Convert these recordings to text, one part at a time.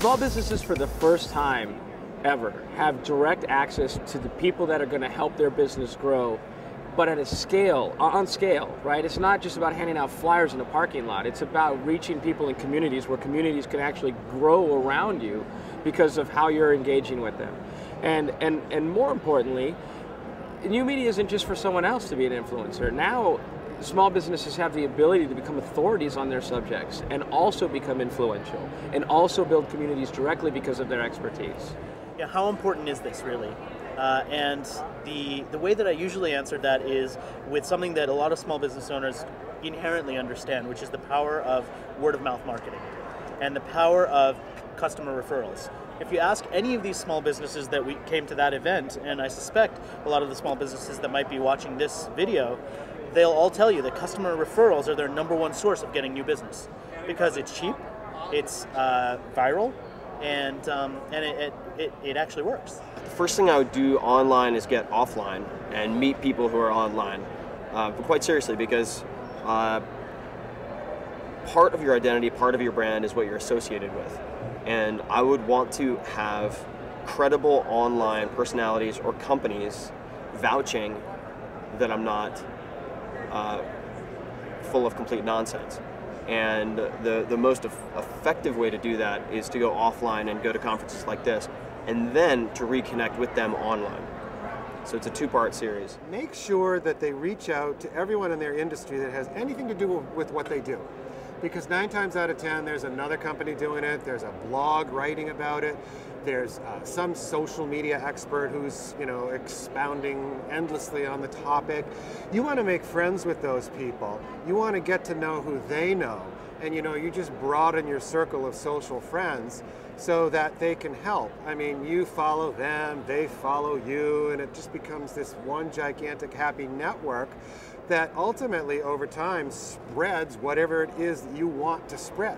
Small businesses for the first time ever have direct access to the people that are going to help their business grow, but at a scale, on scale, right? It's not just about handing out flyers in a parking lot. It's about reaching people in communities where communities can actually grow around you because of how you're engaging with them. And more importantly, new media isn't just for someone else to be an influencer. Now, small businesses have the ability to become authorities on their subjects and also become influential and also build communities directly because of their expertise. Yeah, how important is this really? And the way that I usually answer that is with something that a lot of small business owners inherently understand, which is the power of word of mouth marketing and the power of customer referrals. If you ask any of these small businesses that we came to that event, and I suspect a lot of the small businesses that might be watching this video, they'll all tell you that customer referrals are their #1 source of getting new business because it's cheap, it's viral, and it actually works. The first thing I would do online is get offline and meet people who are online, but quite seriously, because part of your identity, part of your brand is what you're associated with. And I would want to have credible online personalities or companies vouching that I'm not full of complete nonsense. And the most effective way to do that is to go offline and go to conferences like this, and then to reconnect with them online. So it's a two-part series. Make sure that they reach out to everyone in their industry that has anything to do with what they do. Because 9 times out of 10, there's another company doing it, there's a blog writing about it, there's some social media expert who's, expounding endlessly on the topic. You want to make friends with those people. You want to get to know who they know. And you just broaden your circle of social friends so that they can help. I mean, you follow them, they follow you, and it just becomes this one gigantic happy network that ultimately over time spreads whatever it is that you want to spread.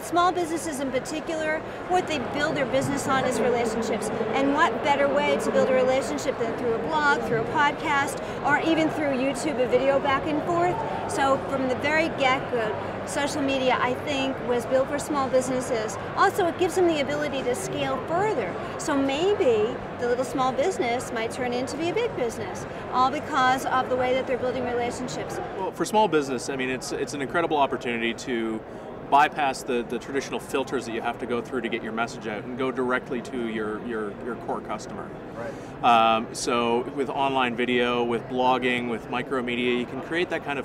Small businesses in particular, what they build their business on is relationships. And what better way to build a relationship than through a blog, through a podcast, or even through YouTube, a video back and forth. So from the very get-go, social media, I think, was built for small businesses. Also, it gives them the ability to scale further. So maybe the little small business might turn into be a big business, all because of the way that they're building relationships. Well, for small business, I mean, it's an incredible opportunity to bypass the traditional filters that you have to go through to get your message out and go directly to your core customer. Right. So with online video, with blogging, with micromedia, you can create that kind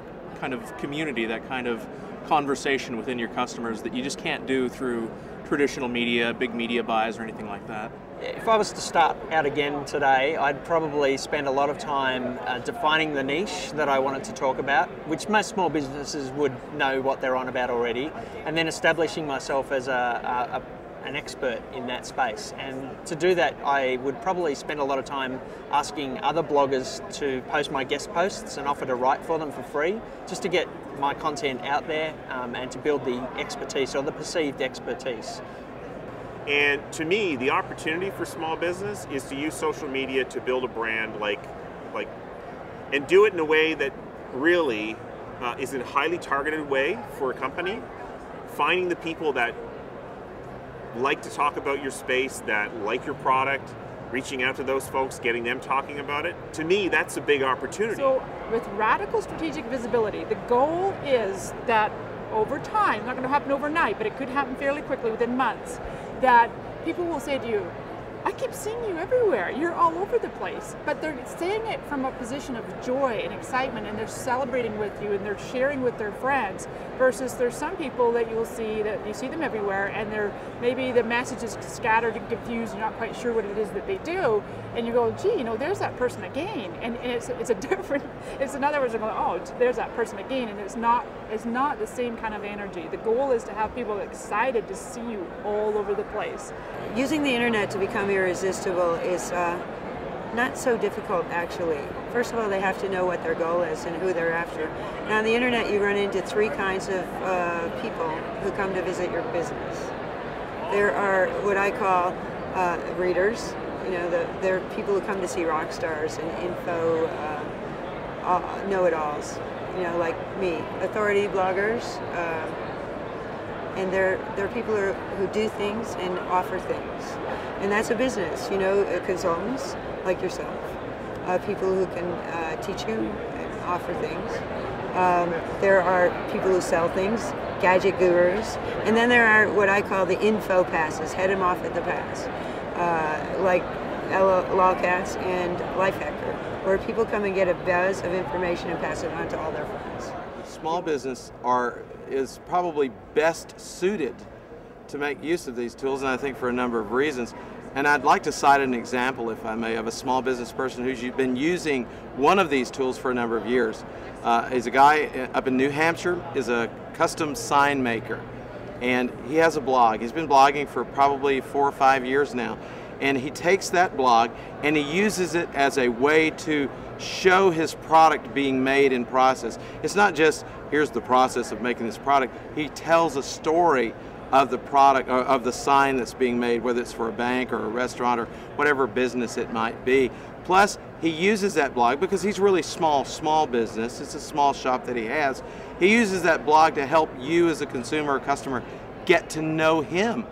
of community, that kind of conversation within your customers that you just can't do through traditional media, big media buys or anything like that. If I was to start out again today, I'd probably spend a lot of time defining the niche that I wanted to talk about, which most small businesses would know what they're on about already, and then establishing myself as an expert in that space. And to do that, I would probably spend a lot of time asking other bloggers to post my guest posts and offer to write for them for free, just to get my content out there and to build the expertise or the perceived expertise. And to me, the opportunity for small business is to use social media to build a brand and do it in a way that really is a highly targeted way for a company, finding the people that like to talk about your space, that like your product, reaching out to those folks, getting them talking about it. To me, that's a big opportunity. So with radical strategic visibility, the goal is that over time, it's not going to happen overnight, but it could happen fairly quickly within months, that people will say to you, I keep seeing you everywhere, you're all over the place. But they're saying it from a position of joy and excitement, and they're celebrating with you and they're sharing with their friends, versus there's some people that you'll see that you see them everywhere and they're maybe the message is scattered and confused, you're not quite sure what it is that they do, and you go, gee, there's that person again, and it's a different, it's another way of going, oh, there's that person again, and it's not the same kind of energy. The goal is to have people excited to see you all over the place. Using the internet to become irresistible is not so difficult, actually. First of all, they have to know what their goal is and who they're after. Now, on the internet, you run into 3 kinds of people who come to visit your business. There are what I call readers. There are people who come to see rock stars and info know-it-alls, like me. Authority bloggers, and they're people who do things and offer things, and that's a business. You know, consultants like yourself, people who can teach you and offer things. There are people who sell things, gadget gurus, and then there are what I call the info passes, head them off at the pass, like Lolcats and Lifehacker, where people come and get a buzz of information and pass it on to all their friends. Small business is probably best suited to make use of these tools, and I think for a number of reasons. And I'd like to cite an example, if I may, of a small business person who's been using one of these tools for a number of years. He's a guy up in New Hampshire, is a custom sign maker, and he has a blog. He's been blogging for probably 4 or 5 years now, and he takes that blog and he uses it as a way to show his product being made in process. It's not just, here's the process of making this product. He tells a story of the product, or of the sign that's being made, whether it's for a bank or a restaurant or whatever business it might be. Plus, he uses that blog because he's really small business. It's a small shop that he has. He uses that blog to help you as a consumer or customer get to know him